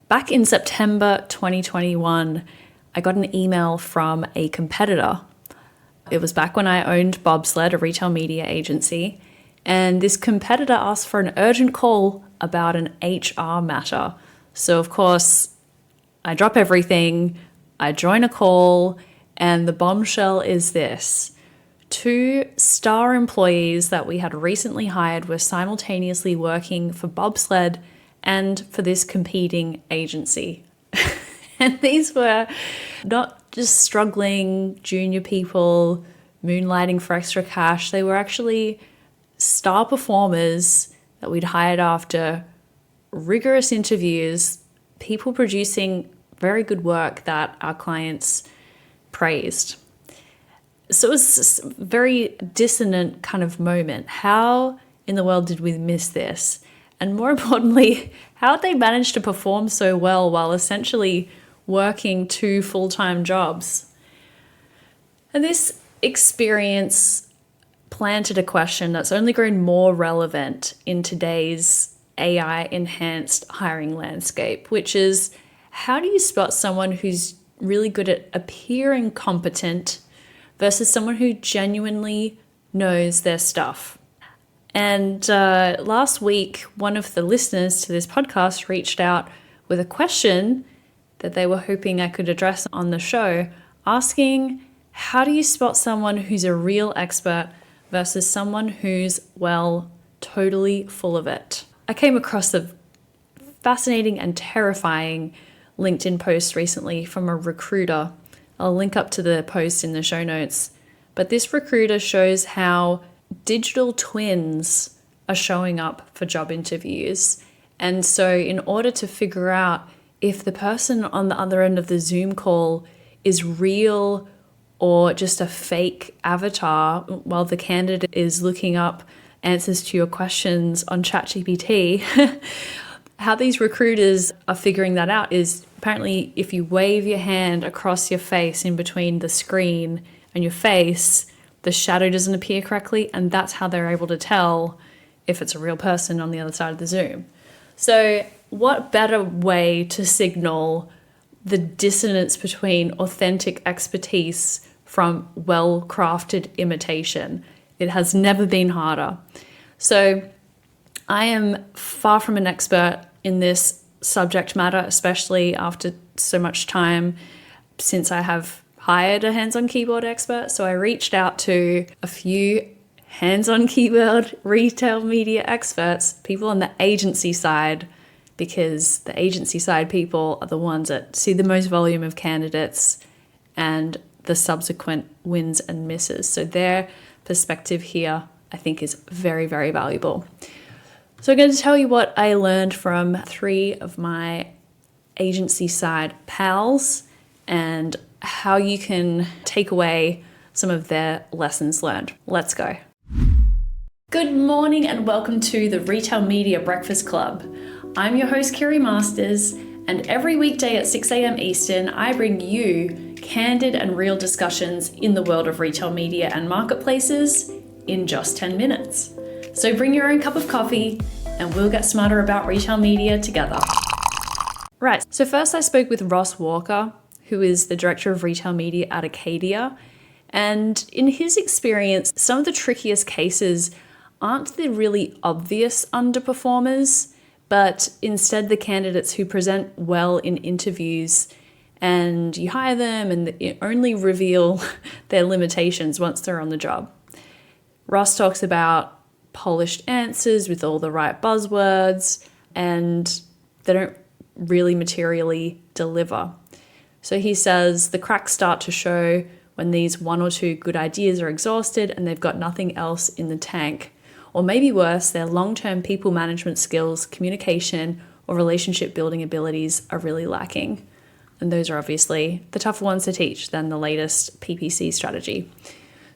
Back in September 2021, I got an email from a competitor. It was back when I owned Bobsled, a retail media agency, and this competitor asked for an urgent call about an HR matter. So of course, I drop everything, I join a call, and the bombshell is this. 2 star employees that we had recently hired were simultaneously working for Bobsled and for this competing agency. And these were not just struggling junior people moonlighting for extra cash. They were actually star performers that we'd hired after rigorous interviews, people producing very good work that our clients praised. So it was a very dissonant kind of moment. How in the world did we miss this? And more importantly, how did they manage to perform so well while essentially working 2 full-time jobs? And this experience planted a question that's only grown more relevant in today's AI-enhanced hiring landscape, which is, how do you spot someone who's really good at appearing competent versus someone who genuinely knows their stuff? And last week, one of the listeners to this podcast reached out with a question that they were hoping I could address on the show, asking, how do you spot someone who's a real expert versus someone who's, well, totally full of it? I came across a fascinating and terrifying LinkedIn post recently from a recruiter. I'll link up to the post in the show notes. But this recruiter shows how digital twins are showing up for job interviews. And so in order to figure out if the person on the other end of the Zoom call is real or just a fake avatar while the candidate is looking up answers to your questions on ChatGPT, how these recruiters are figuring that out is apparently if you wave your hand across your face in between the screen and your face, the shadow doesn't appear correctly, and that's how they're able to tell if it's a real person on the other side of the Zoom. So what better way to signal the dissonance between authentic expertise from well-crafted imitation? It has never been harder. So I am far from an expert in this subject matter, especially after so much time since I have hired a hands-on keyboard expert. So I reached out to a few hands-on keyboard retail media experts, people on the agency side, because the agency side people are the ones that see the most volume of candidates and the subsequent wins and misses. So their perspective here, I think, is very, very valuable. So I'm going to tell you what I learned from 3 of my agency side pals and how you can take away some of their lessons learned. Let's go. Good morning and welcome to the Retail Media Breakfast Club. I'm your host, Kiri Masters, and every weekday at 6 a.m. Eastern, I bring you candid and real discussions in the world of retail media and marketplaces in just 10 minutes. So bring your own cup of coffee and we'll get smarter about retail media together. Right, so first I spoke with Ross Walker, who is the Director of Retail Media at Acadia. And in his experience, some of the trickiest cases aren't the really obvious underperformers, but instead the candidates who present well in interviews and you hire them and only reveal their limitations once they're on the job. Ross talks about polished answers with all the right buzzwords, and they don't really materially deliver. So he says the cracks start to show when these 1 or 2 good ideas are exhausted and they've got nothing else in the tank. Or maybe worse, their long-term people management skills, communication, or relationship building abilities are really lacking. And those are obviously the tougher ones to teach than the latest PPC strategy.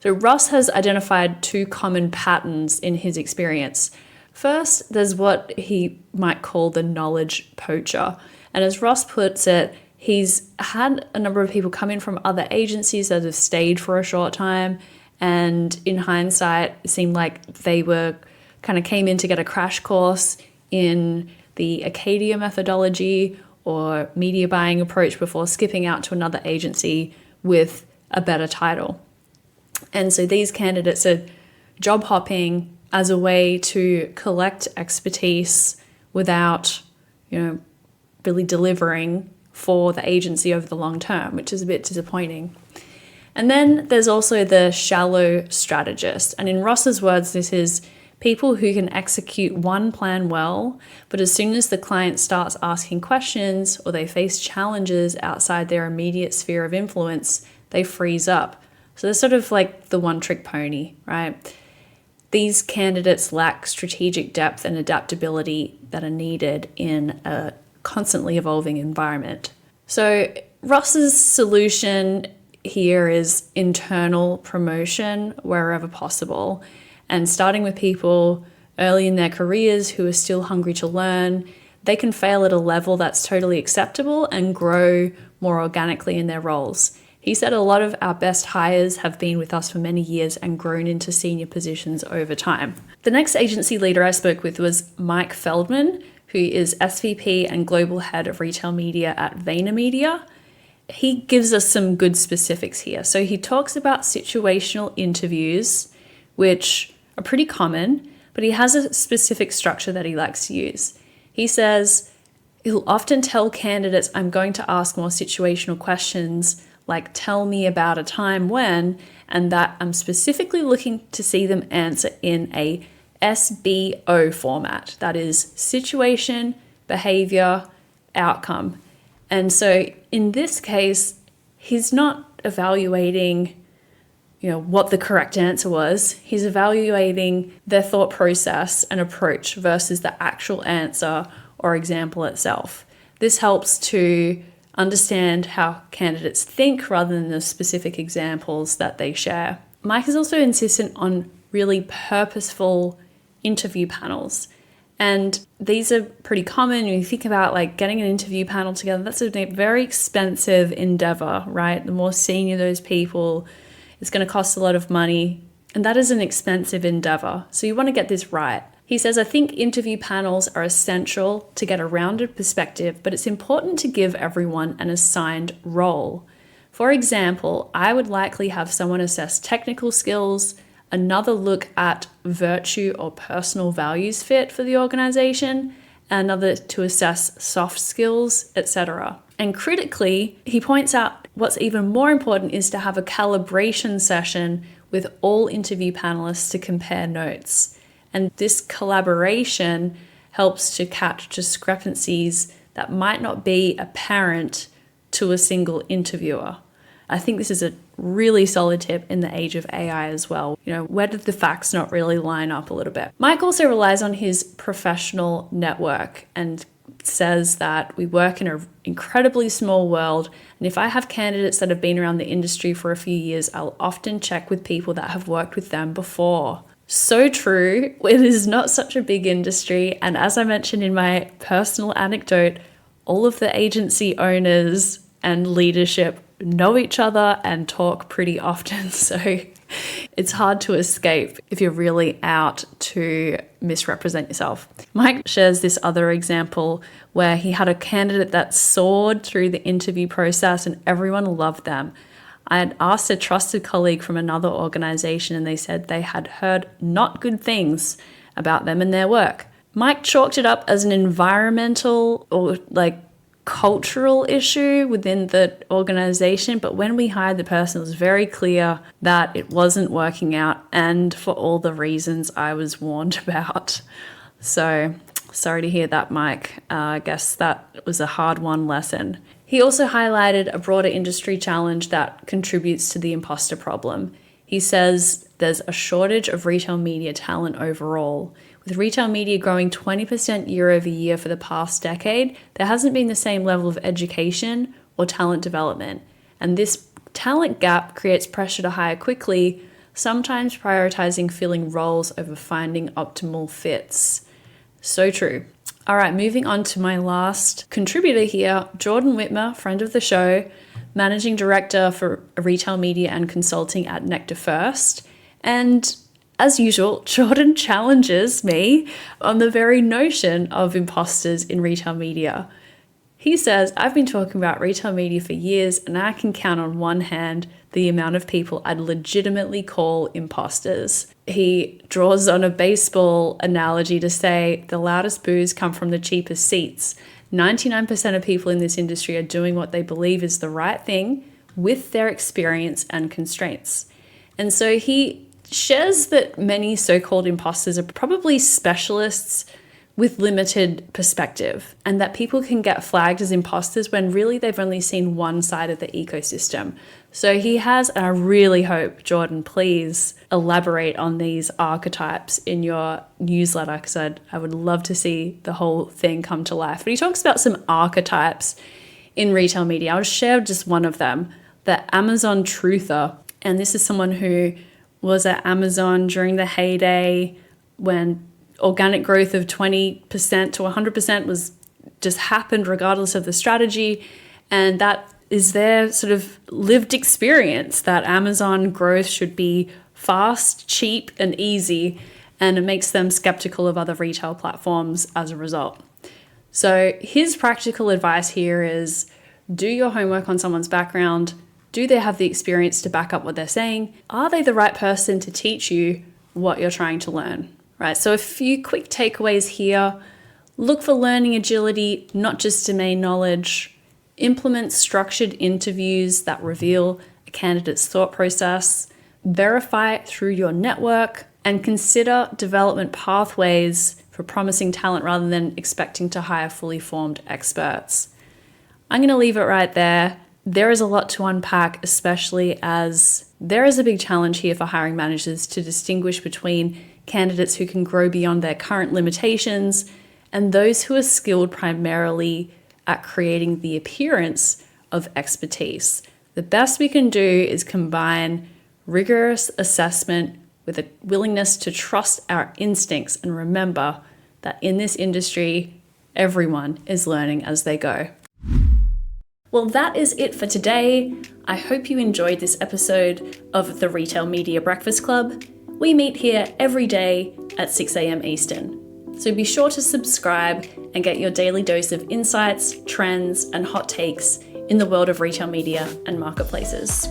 So Ross has identified 2 common patterns in his experience. First, there's what he might call the knowledge poacher. And as Ross puts it, he's had a number of people come in from other agencies that have stayed for a short time. And in hindsight, it seemed like they came in to get a crash course in the Acadia methodology or media buying approach before skipping out to another agency with a better title. And so these candidates are job hopping as a way to collect expertise without, really delivering for the agency over the long term, which is a bit disappointing. And then there's also the shallow strategist. And in Ross's words, this is people who can execute one plan well, but as soon as the client starts asking questions or they face challenges outside their immediate sphere of influence, they freeze up. So they're sort of like the one-trick pony, right? These candidates lack strategic depth and adaptability that are needed in a constantly evolving environment. So Ross's solution here is internal promotion wherever possible, and starting with people early in their careers who are still hungry to learn. They can fail at a level that's totally acceptable and grow more organically in their roles. He said a lot of our best hires have been with us for many years and grown into senior positions over time. The next agency leader I spoke with was Mike Feldman, who is SVP and Global Head of Retail Media at VaynerMedia. He gives us some good specifics here. So he talks about situational interviews, which are pretty common, but he has a specific structure that he likes to use. He says he'll often tell candidates, I'm going to ask more situational questions, like tell me about a time when, and that I'm specifically looking to see them answer in a SBO format. That is situation, behavior, outcome. And so in this case, he's not evaluating, what the correct answer was. He's evaluating their thought process and approach versus the actual answer or example itself. This helps to understand how candidates think rather than the specific examples that they share. Mike is also insistent on really purposeful interview panels. And these are pretty common. When you think about like getting an interview panel together, that's a very expensive endeavor, right? The more senior those people, it's going to cost a lot of money. And that is an expensive endeavor. So you want to get this right. He says, I think interview panels are essential to get a rounded perspective, but it's important to give everyone an assigned role. For example, I would likely have someone assess technical skills, another look at virtue or personal values fit for the organization, another to assess soft skills, etc. And critically, he points out what's even more important is to have a calibration session with all interview panelists to compare notes. And this collaboration helps to catch discrepancies that might not be apparent to a single interviewer. I think this is a really solid tip in the age of AI as well. Where did the facts not really line up a little bit? Mike also relies on his professional network and says that we work in an incredibly small world. And if I have candidates that have been around the industry for a few years, I'll often check with people that have worked with them before. So true. It is not such a big industry. And as I mentioned in my personal anecdote, all of the agency owners and leadership know each other and talk pretty often. So it's hard to escape if you're really out to misrepresent yourself. Mike shares this other example where he had a candidate that soared through the interview process and everyone loved them. I had asked a trusted colleague from another organization and they said they had heard not good things about them and their work. Mike chalked it up as an environmental or cultural issue within the organization, but when we hired the person, it was very clear that it wasn't working out, and for all the reasons I was warned about. So sorry to hear that, Mike. I guess that was a hard-won lesson. He also highlighted a broader industry challenge that contributes to the imposter problem. He says there's a shortage of retail media talent overall. With retail media growing 20% year over year for the past decade, there hasn't been the same level of education or talent development. And this talent gap creates pressure to hire quickly, sometimes prioritizing filling roles over finding optimal fits. So true. All right, moving on to my last contributor here, Jordan Witmer, friend of the show, managing director for retail media and consulting at Nectar First. And as usual, Jordan challenges me on the very notion of imposters in retail media. He says, I've been talking about retail media for years and I can count on one hand the amount of people I'd legitimately call imposters. He draws on a baseball analogy to say the loudest boos come from the cheapest seats. 99% of people in this industry are doing what they believe is the right thing with their experience and constraints. And so he shares that many so-called imposters are probably specialists with limited perspective, and that people can get flagged as imposters when really they've only seen one side of the ecosystem. So he has, and I really hope, Jordan, please elaborate on these archetypes in your newsletter, because I would love to see the whole thing come to life. But he talks about some archetypes in retail media. I'll share just one of them, the Amazon truther. And this is someone who was at Amazon during the heyday when organic growth of 20% to 100% was just happened regardless of the strategy. And that is their sort of lived experience, that Amazon growth should be fast, cheap, and easy. And it makes them skeptical of other retail platforms as a result. So his practical advice here is do your homework on someone's background. Do they have the experience to back up what they're saying? Are they the right person to teach you what you're trying to learn? Right, so a few quick takeaways here. Look for learning agility, not just domain knowledge. Implement structured interviews that reveal a candidate's thought process. Verify through your network, and consider development pathways for promising talent rather than expecting to hire fully formed experts. I'm going to leave it right there. There is a lot to unpack, especially as there is a big challenge here for hiring managers to distinguish between candidates who can grow beyond their current limitations and those who are skilled primarily at creating the appearance of expertise. The best we can do is combine rigorous assessment with a willingness to trust our instincts and remember that in this industry, everyone is learning as they go. Well, that is it for today. I hope you enjoyed this episode of the Retail Media Breakfast Club. We meet here every day at 6 a.m. Eastern. So be sure to subscribe and get your daily dose of insights, trends, and hot takes in the world of retail media and marketplaces.